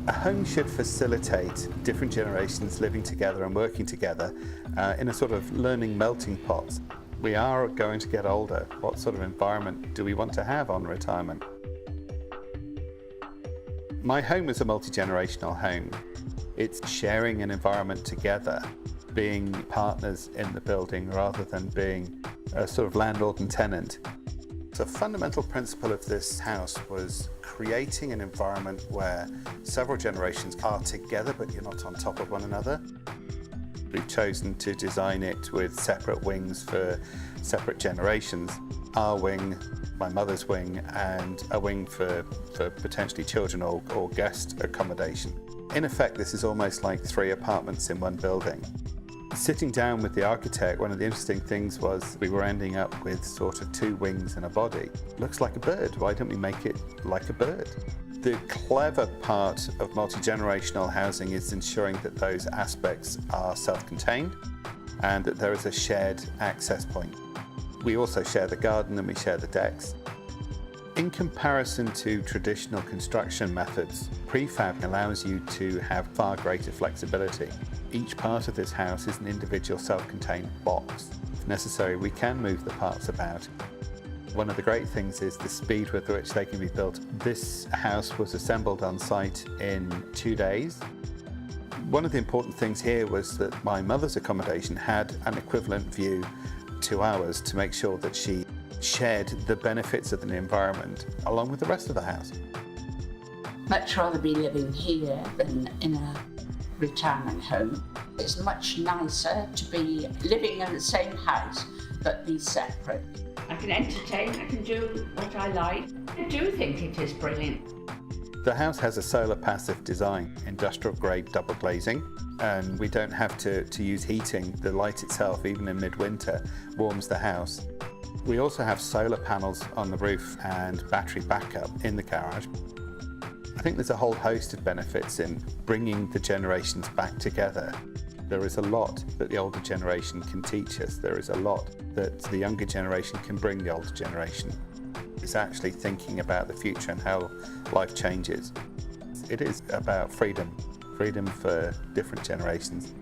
A home should facilitate different generations living together and working together in a sort of learning melting pot. We are going to get older. What sort of environment do we want to have on retirement? My home is a multi-generational home. It's sharing an environment together, being partners in the building rather than being a sort of landlord and tenant. The fundamental principle of this house was creating an environment where several generations are together but you're not on top of one another. We've chosen to design it with separate wings for separate generations. Our wing, my mother's wing, and a wing for potentially children or guest accommodation. In effect, this is almost like 3 apartments in one building. Sitting down with the architect, one of the interesting things was we were ending up with sort of 2 wings and a body. Looks like a bird, why don't we make it like a bird? The clever part of multi-generational housing is ensuring that those aspects are self-contained and that there is a shared access point. We also share the garden and we share the decks. In comparison to traditional construction methods, prefab allows you to have far greater flexibility. Each part of this house is an individual self-contained box. If necessary, we can move the parts about. One of the great things is the speed with which they can be built. This house was assembled on site in 2 days. One of the important things here was that my mother's accommodation had an equivalent view to ours to make sure that she shared the benefits of the environment along with the rest of the house. Much rather be living here than in a retirement home. It's much nicer to be living in the same house but be separate. I can entertain, I can do what I like. I do think it is brilliant. The house has a solar passive design, industrial grade double glazing, and we don't have to use heating. The light itself, even in midwinter, warms the house. We also have solar panels on the roof and battery backup in the garage. I think there's a whole host of benefits in bringing the generations back together. There is a lot that the older generation can teach us. There is a lot that the younger generation can bring the older generation. It's actually thinking about the future and how life changes. It is about freedom for different generations.